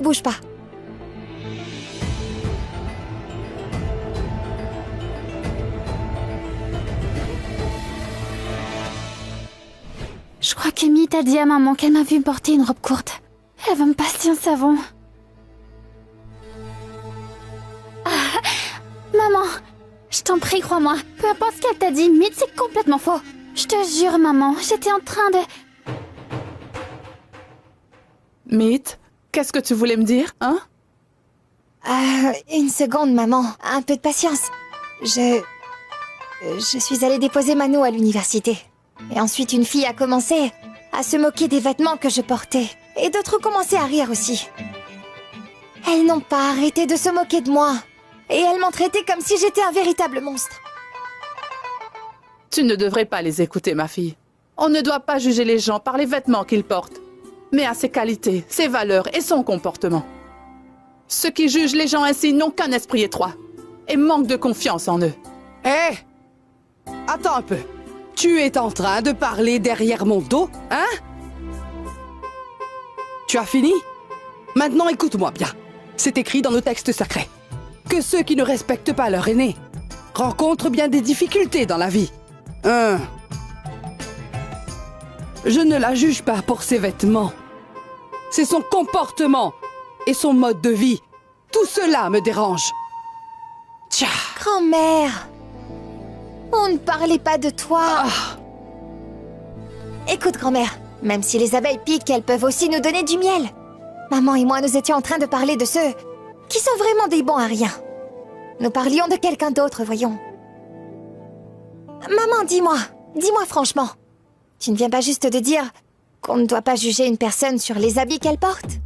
Bouge pas. Je crois qu'Amy t'a dit à maman qu'elle m'a vu porter une robe courte. Elle va me passer un savon. Ah, maman, je t'en prie, crois-moi. Peu importe ce qu'elle t'a dit, Meet, c'est complètement faux. Je te jure, maman, j'étais en train de... Meet, qu'est-ce que tu voulais me dire, hein? Une seconde, maman. Un peu de patience. Je suis allée déposer Mano à l'université. Et ensuite, une fille a commencé à se moquer des vêtements que je portais. Et d'autres ont commencé à rire aussi. Elles n'ont pas arrêté de se moquer de moi. Et elles m'ont traité comme si j'étais un véritable monstre. Tu ne devrais pas les écouter, ma fille. On ne doit pas juger les gens par les vêtements qu'ils portent, mais à ses qualités, ses valeurs et son comportement. Ceux qui jugent les gens ainsi n'ont qu'un esprit étroit et manquent de confiance en eux. Hé! Attends un peu. Tu es en train de parler derrière mon dos, hein? Tu as fini? Maintenant écoute-moi bien. C'est écrit dans nos textes sacrés que ceux qui ne respectent pas leur aîné rencontrent bien des difficultés dans la vie. Je ne la juge pas pour ses vêtements. C'est son comportement et son mode de vie. Tout cela me dérange. Tcha! Grand-mère, on ne parlait pas de toi. Écoute, grand-mère, même si les abeilles piquent, elles peuvent aussi nous donner du miel. Maman et moi, nous étions en train de parler de ceux qui sont vraiment des bons à rien. Nous parlions de quelqu'un d'autre, voyons. Maman, dis-moi franchement. Tu ne viens pas juste de dire qu'on ne doit pas juger une personne sur les habits qu'elle porte?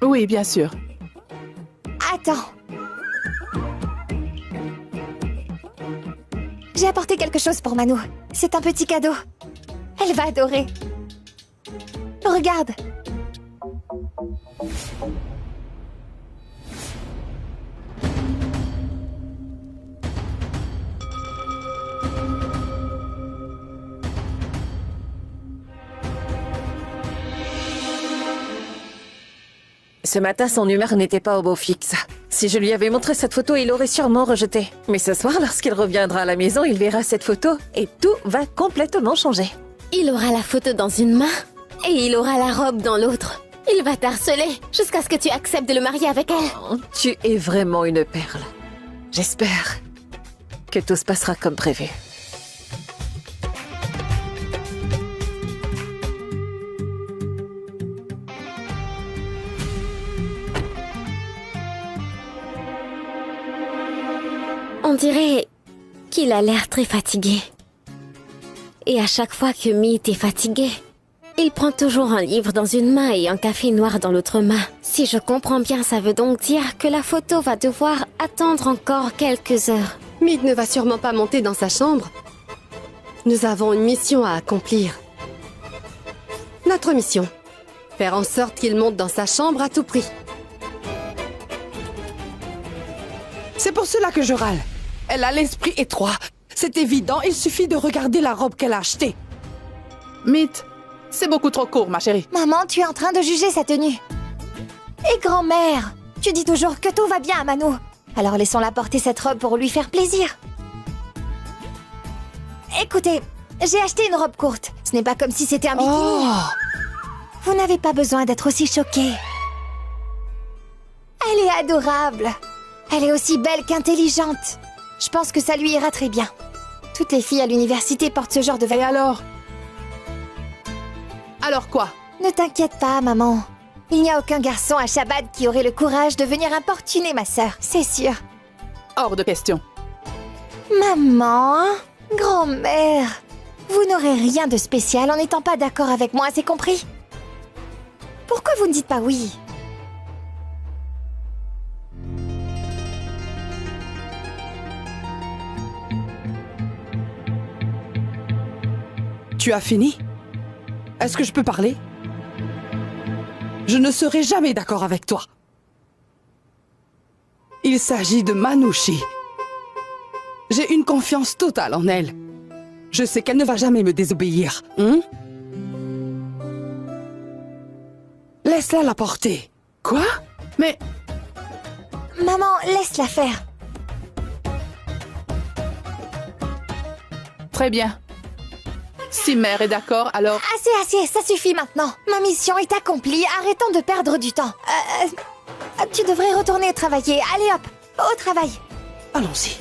Oui, bien sûr. Attends. J'ai apporté quelque chose pour Mano. C'est un petit cadeau. Elle va adorer. Regarde. Ce matin, son humeur n'était pas au beau fixe. Si je lui avais montré cette photo, il aurait sûrement rejeté. Mais ce soir, lorsqu'il reviendra à la maison, il verra cette photo et tout va complètement changer. Il aura la photo dans une main et il aura la robe dans l'autre. Il va t'harceler jusqu'à ce que tu acceptes de le marier avec elle. Oh, tu es vraiment une perle. J'espère que tout se passera comme prévu. On dirait qu'il a l'air très fatigué. Et à chaque fois que Meet est fatigué, il prend toujours un livre dans une main et un café noir dans l'autre main. Si je comprends bien, ça veut donc dire que la photo va devoir attendre encore quelques heures. Meet ne va sûrement pas monter dans sa chambre. Nous avons une mission à accomplir. Notre mission. Faire en sorte qu'il monte dans sa chambre à tout prix. C'est pour cela que je râle. Elle a l'esprit étroit. C'est évident, il suffit de regarder la robe qu'elle a achetée. Meet, c'est beaucoup trop court, ma chérie. Maman, tu es en train de juger sa tenue. Et grand-mère, tu dis toujours que tout va bien à Mano. Alors laissons-la porter cette robe pour lui faire plaisir. Écoutez, j'ai acheté une robe courte. Ce n'est pas comme si c'était un bikini. Oh! Vous n'avez pas besoin d'être aussi choquée. Elle est adorable. Elle est aussi belle qu'intelligente. Je pense que ça lui ira très bien. Toutes les filles à l'université portent ce genre de Et vêtements. alors? Alors quoi? Ne t'inquiète pas, maman. Il n'y a aucun garçon à Shabbat qui aurait le courage de venir importuner ma sœur, c'est sûr. Hors de question. Maman, grand-mère, vous n'aurez rien de spécial en n'étant pas d'accord avec moi, c'est compris? Pourquoi vous ne dites pas oui? Tu as fini? Est-ce que je peux parler? Je ne serai jamais d'accord avec toi. Il s'agit de Manouchi. J'ai une confiance totale en elle. Je sais qu'elle ne va jamais me désobéir. Laisse-la la porter. Quoi? Mais Maman, laisse-la faire. très bien. Si mère est d'accord, alors... Assez, ça suffit maintenant. Ma mission est accomplie, arrêtons de perdre du temps. Tu devrais retourner travailler. Allez hop, au travail. Allons-y.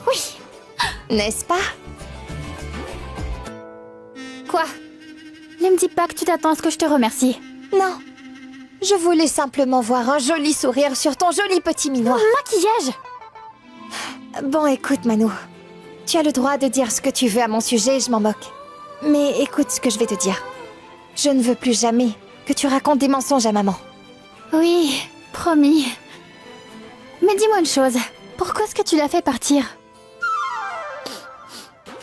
Oui, n'est-ce pas? Quoi? Ne me dis pas que tu t'attends à ce que je te remercie. Non. Je voulais simplement voir un joli sourire sur ton joli petit minois. Maquillage! Bon, écoute, Mano. Tu as le droit de dire ce que tu veux à mon sujet, je m'en moque. Mais écoute ce que je vais te dire. Je ne veux plus jamais que tu racontes des mensonges à maman. Oui, promis. Mais dis-moi une chose. Pourquoi est-ce que tu l'as fait partir?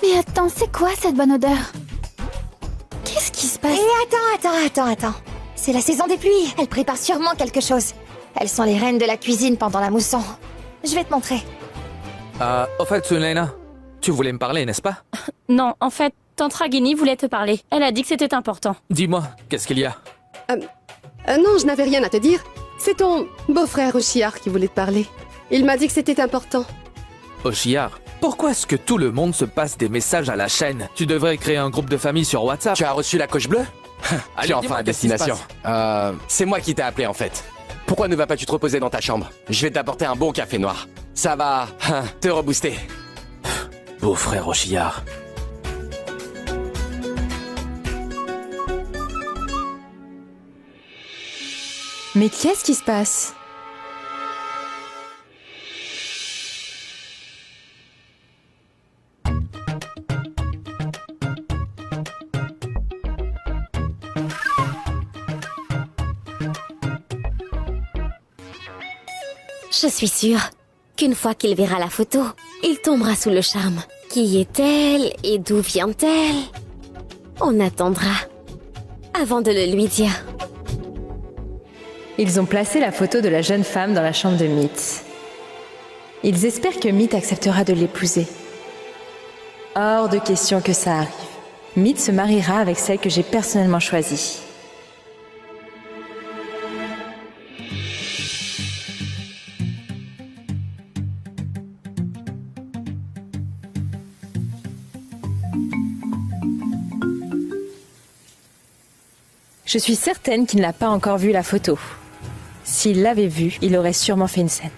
Mais attends, c'est quoi cette bonne odeur? Qu'est-ce qui se passe? Et attends. C'est la saison des pluies. Elle prépare sûrement quelque chose. Elles sont les reines de la cuisine pendant la mousson. Je vais te montrer. Au fait, Sunaina, tu voulais me parler, n'est-ce pas? Non, en fait, Tante Ragini voulait te parler. Elle a dit que c'était important. Dis-moi, qu'est-ce qu'il y a? Non, je n'avais rien à te dire. C'est ton beau-frère Oshiar qui voulait te parler. Il m'a dit que c'était important. Oshiar, pourquoi est-ce que tout le monde se passe des messages à la chaîne? Tu devrais créer un groupe de famille sur WhatsApp. Tu as reçu la coche bleue? Allez, Tu es enfin dis-moi, à qu'est-ce qui se destination. C'est moi qui t'ai appelé en fait. Pourquoi ne vas pas tu te reposer dans ta chambre? Je vais t'apporter un bon café noir. Ça va te rebooster. Beau-frère Oshiar. Mais qu'est-ce qui se passe? Je suis sûre qu'une fois qu'il verra la photo, il tombera sous le charme. Qui est-elle et d'où vient-elle? On attendra avant de le lui dire. Ils ont placé la photo de la jeune femme dans la chambre de Meet. Ils espèrent que Meet acceptera de l'épouser. Hors de question que ça arrive. Meet se mariera avec celle que j'ai personnellement choisie. Je suis certaine qu'il n'a pas encore vu la photo. S'il l'avait vue, il aurait sûrement fait une scène.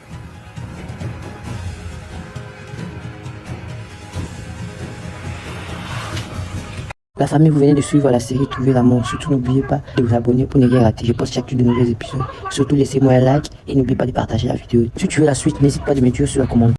La famille, vous venez de suivre la série Trouver l'amour. Surtout, n'oubliez pas de vous abonner pour ne rien rater. Je poste chaque jour de nouveaux épisodes. Surtout, laissez-moi un like et n'oubliez pas de partager la vidéo. Si tu veux la suite, n'hésite pas de me dire sur la commande.